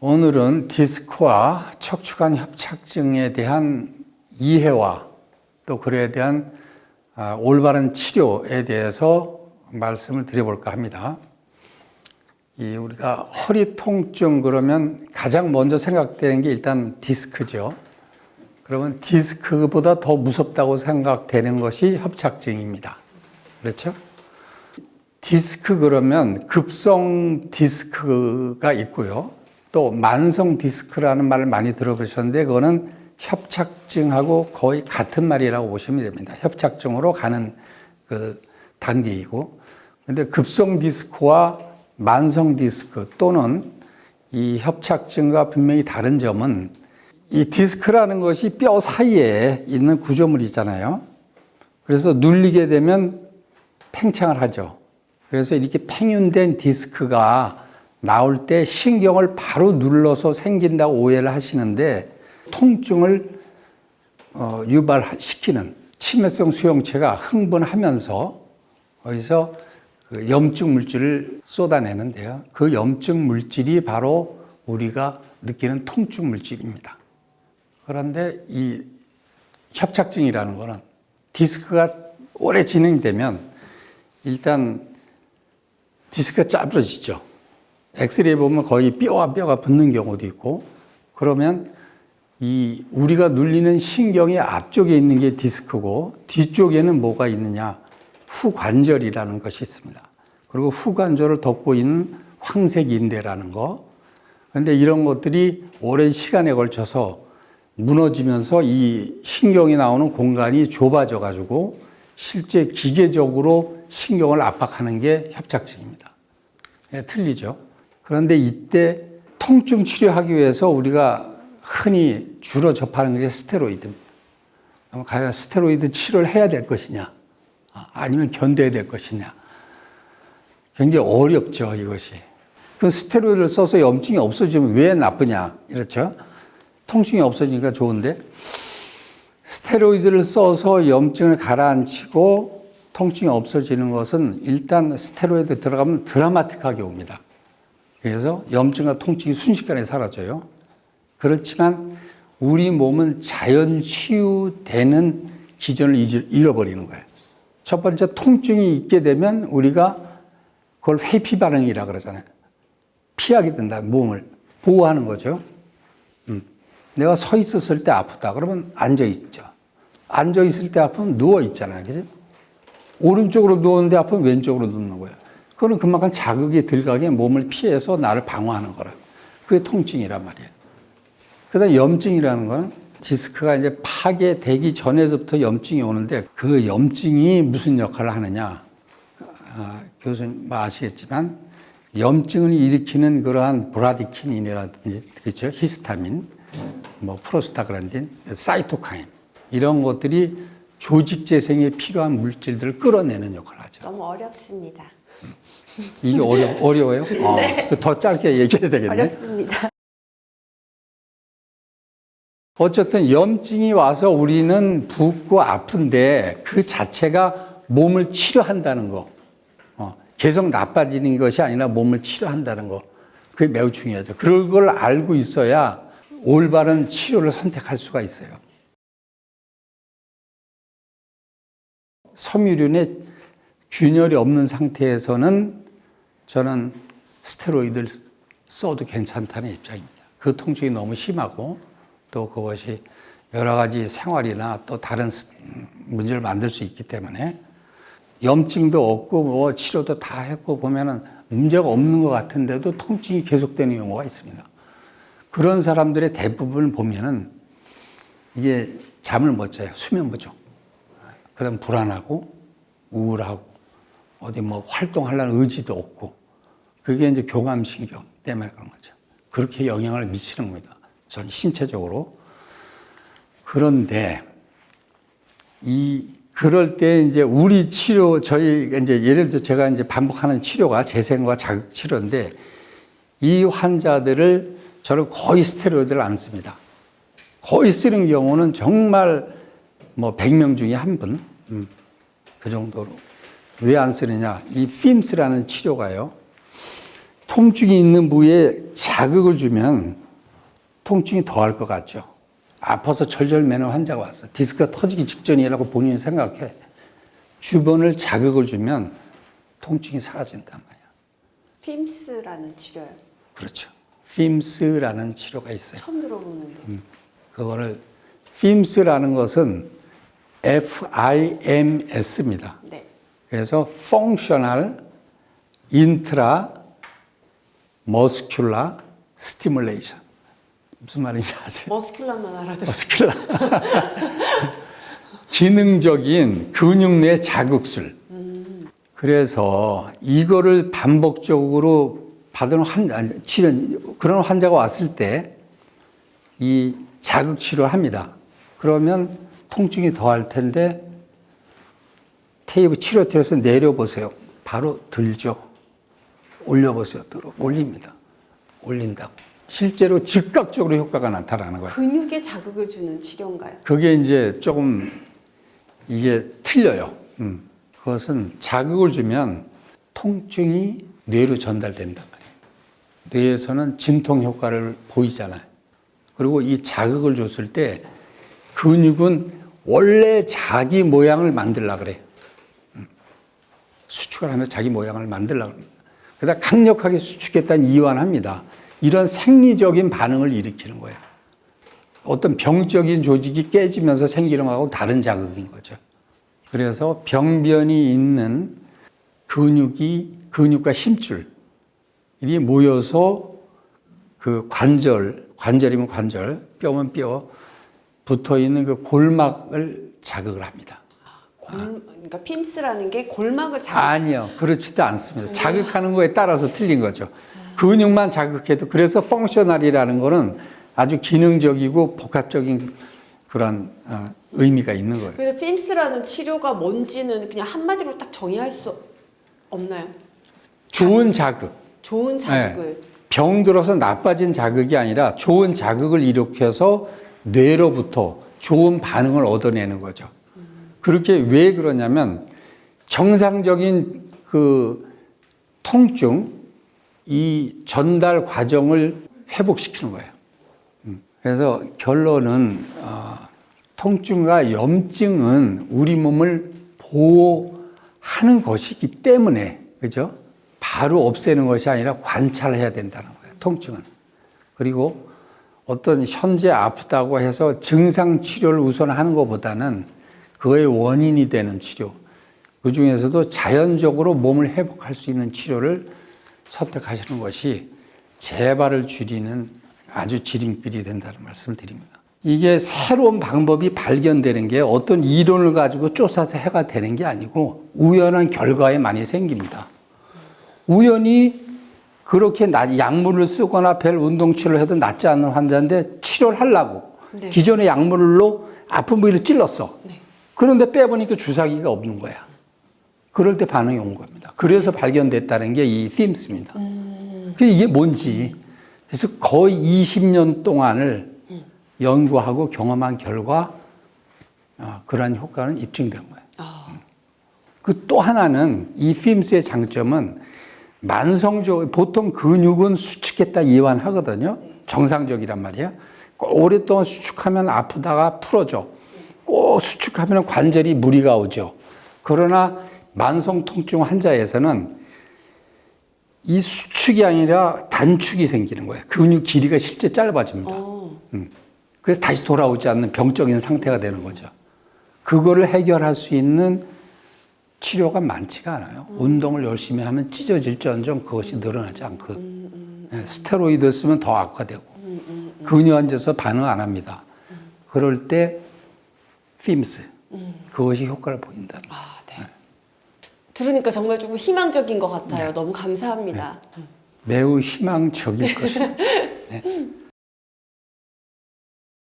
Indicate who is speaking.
Speaker 1: 오늘은 디스크와 척추관 협착증에 대한 이해와 또 그에 대한 올바른 치료에 대해서 말씀을 드려볼까 합니다. 우리가 허리 통증 그러면 가장 먼저 생각되는 게 일단 디스크죠. 그러면 디스크보다 더 무섭다고 생각되는 것이 협착증입니다. 그렇죠? 디스크 그러면 급성 디스크가 있고요. 또 만성 디스크라는 말을 많이 들어보셨는데 그거는 협착증하고 거의 같은 말이라고 보시면 됩니다. 협착증으로 가는 그 단계이고, 근데 급성 디스크와 만성 디스크 또는 이 협착증과 분명히 다른 점은 이 디스크라는 것이 뼈 사이에 있는 구조물이잖아요. 그래서 눌리게 되면 팽창을 하죠. 그래서 이렇게 팽윤된 디스크가 나올 때 신경을 바로 눌러서 생긴다고 오해를 하시는데, 통증을 유발시키는 치매성 수용체가 흥분하면서 거기서 그 염증 물질을 쏟아내는데요. 그 염증 물질이 바로 우리가 느끼는 통증 물질입니다. 그런데 이 협착증이라는 거는 디스크가 오래 진행되면 일단 디스크가 짜부러지죠. 엑스레이 보면 거의 뼈와 뼈가 붙는 경우도 있고, 그러면 우리가 눌리는 신경의 앞쪽에 있는 게 디스크고 뒤쪽에는 뭐가 있느냐? 후관절이라는 것이 있습니다. 그리고 후관절을 덮고 있는 황색인대라는 거. 그런데 이런 것들이 오랜 시간에 걸쳐서 무너지면서 이 신경이 나오는 공간이 좁아져 가지고 실제 기계적으로 신경을 압박하는 게 협착증입니다. 틀리죠. 그런데 이때 통증 치료하기 위해서 우리가 흔히 주로 접하는 게 스테로이드입니다. 과연 스테로이드 치료를 해야 될 것이냐, 아니면 견뎌야 될 것이냐. 굉장히 어렵죠, 이것이. 그 스테로이드를 써서 염증이 없어지면 왜 나쁘냐, 이렇죠. 통증이 없어지니까 좋은데, 스테로이드를 써서 염증을 가라앉히고 통증이 없어지는 것은 일단 스테로이드 들어가면 드라마틱하게 옵니다. 그래서 염증과 통증이 순식간에 사라져요. 그렇지만 우리 몸은 자연 치유되는 기전을 잃어버리는 거예요. 첫 번째, 통증이 있게 되면 우리가 그걸 회피 반응이라고 그러잖아요. 피하게 된다, 몸을 보호하는 거죠. 내가 서 있었을 때 아프다 그러면 앉아 있죠. 앉아 있을 때 아프면 누워 있잖아요. 그죠? 오른쪽으로 누웠는데 아프면 왼쪽으로 눕는 거예요. 그거는 그만큼 자극이 덜 가게 몸을 피해서 나를 방어하는 거라. 그게 통증이란 말이에요. 그다음 염증이라는 건 디스크가 이제 파괴되기 전에서부터 염증이 오는데, 그 염증이 무슨 역할을 하느냐. 교수님 아시겠지만 염증을 일으키는 그러한 브라디키닌이라든지, 그렇죠? 히스타민, 프로스타글란딘, 사이토카인, 이런 것들이 조직 재생에 필요한 물질들을 끌어내는 역할을 하죠.
Speaker 2: 너무 어렵습니다.
Speaker 1: 이게 어려워요?
Speaker 2: 네.
Speaker 1: 더 짧게 얘기해야 되겠네.
Speaker 2: 어렵습니다.
Speaker 1: 어쨌든 염증이 와서 우리는 붓고 아픈데 그 자체가 몸을 치료한다는 거, 계속 나빠지는 것이 아니라 몸을 치료한다는 거, 그게 매우 중요하죠. 그걸 알고 있어야 올바른 치료를 선택할 수가 있어요. 섬유륜에 균열이 없는 상태에서는 저는 스테로이드를 써도 괜찮다는 입장입니다. 그 통증이 너무 심하고 또 그것이 여러 가지 생활이나 또 다른 문제를 만들 수 있기 때문에, 염증도 없고 치료도 다 했고 보면은 문제가 없는 것 같은데도 통증이 계속되는 경우가 있습니다. 그런 사람들의 대부분을 보면은 이게 잠을 못 자요. 수면 부족. 그다음 불안하고 우울하고 어디 활동하려는 의지도 없고, 그게 이제 교감신경 때문에 그런 거죠. 그렇게 영향을 미치는 겁니다. 전 신체적으로. 그런데 그럴 때 이제 우리 치료, 저희 이제 예를 들어 제가 이제 반복하는 치료가 재생과 자극 치료인데, 이 환자들을 저는 거의 스테로이드를 안 씁니다. 거의 쓰는 경우는 정말 100명 중에 한 분, 그 정도로. 왜 안 쓰느냐? 이 PIMS라는 치료가요, 통증이 있는 부위에 자극을 주면 통증이 더할 것 같죠. 아파서 절절매는 환자가 왔어. 디스크가 터지기 직전이라고 본인이 생각해. 주변을 자극을 주면 통증이 사라진단 말이야.
Speaker 2: 핌스라는 치료요?
Speaker 1: 그렇죠. 핌스라는 치료가 있어요.
Speaker 2: 처음 들어보는데.
Speaker 1: 그거를 핌스라는 것은 FIMS입니다.
Speaker 2: 네.
Speaker 1: 그래서 Functional Intra Muscular Stimulation. 무슨 말인지 아세요?
Speaker 2: 머스큘라만 알아들었어요.
Speaker 1: 머스큘라. 기능적인 근육 내 자극술. 그래서 이거를 반복적으로 받은 그런 환자가 왔을 때 이 자극 치료를 합니다. 그러면 통증이 더할 텐데 테이프 치료대에서 내려보세요. 바로 들죠. 올려보세요. 올립니다. 올린다고. 실제로 즉각적으로 효과가 나타나는 거예요.
Speaker 2: 근육에 자극을 주는 치료인가요?
Speaker 1: 그게 이제 조금 이게 틀려요. 그것은 자극을 주면 통증이 뇌로 전달된단 말이에요. 뇌에서는 진통 효과를 보이잖아요. 그리고 이 자극을 줬을 때 근육은 원래 자기 모양을 만들려고 그래요. 수축을 하면서 자기 모양을 만들려고 합니다. 그러다 강력하게 수축했다는 이완합니다. 이런 생리적인 반응을 일으키는 거예요. 어떤 병적인 조직이 깨지면서 생기는 거하고 다른 자극인 거죠. 그래서 병변이 있는 근육과 힘줄이 모여서 그 관절이면 관절, 뼈면 뼈 붙어 있는 그 골막을 자극을 합니다.
Speaker 2: 그러니까 핌스라는 게 골막을
Speaker 1: 아니요, 그렇지도 않습니다. 자극하는 거에 따라서 틀린 거죠. 근육만 자극해도 그래서 펑셔널이라는 거는 아주 기능적이고 복합적인 그런 의미가 있는 거예요.
Speaker 2: 그래서 핌스라는 치료가 뭔지는 그냥 한마디로 딱 정의할 수 없나요?
Speaker 1: 좋은 자극.
Speaker 2: 좋은 자극을.
Speaker 1: 네. 병 들어서 나빠진 자극이 아니라 좋은 자극을 일으켜서 뇌로부터 좋은 반응을 얻어내는 거죠. 그렇게 왜 그러냐면 정상적인 그 통증, 이 전달 과정을 회복시키는 거예요. 그래서 결론은 통증과 염증은 우리 몸을 보호하는 것이기 때문에, 그죠? 바로 없애는 것이 아니라 관찰해야 된다는 거예요. 통증은. 그리고 어떤 현재 아프다고 해서 증상 치료를 우선 하는 것보다는 그거의 원인이 되는 치료, 그 중에서도 자연적으로 몸을 회복할 수 있는 치료를 선택하시는 것이 재발을 줄이는 아주 지름길이 된다는 말씀을 드립니다. 이게 새로운 방법이 발견되는 게 어떤 이론을 가지고 쫓아서 해가 되는 게 아니고 우연한 결과에 많이 생깁니다. 우연히 그렇게 약물을 쓰거나 별 운동치료를 해도 낫지 않는 환자인데 치료를 하려고
Speaker 2: 네.
Speaker 1: 기존의 약물로 아픈 부위를 찔렀어.
Speaker 2: 네.
Speaker 1: 그런데 빼보니까 주사기가 없는 거야. 그럴 때 반응이 온 겁니다. 그래서 발견됐다는 게 이 핌스입니다. 그게 이게 뭔지. 그래서 거의 20년 동안을 연구하고 경험한 결과 그러한 효과는 입증된 거예요. 그 또 하나는 이 핌스의 장점은 만성적, 보통 근육은 수축했다 이완하거든요. 정상적이란 말이야. 오랫동안 수축하면 아프다가 풀어져. 꼭 수축하면 관절이 무리가 오죠. 그러나 만성 통증 환자에서는 이 수축이 아니라 단축이 생기는 거예요. 근육 길이가 실제 짧아집니다. 그래서 다시 돌아오지 않는 병적인 상태가 되는 거죠. 그거를 해결할 수 있는 치료가 많지가 않아요. 운동을 열심히 하면 찢어질지언정 그것이 늘어나지 않거든. 스테로이드 쓰면 더 악화되고 근육 앉아서 반응 안 합니다. 그럴 때 핌스 그것이 효과를 보인다.
Speaker 2: 네. 들으니까 정말 조금 희망적인 것 같아요. 너무 감사합니다.
Speaker 1: 매우 희망적일 것입니다. 네.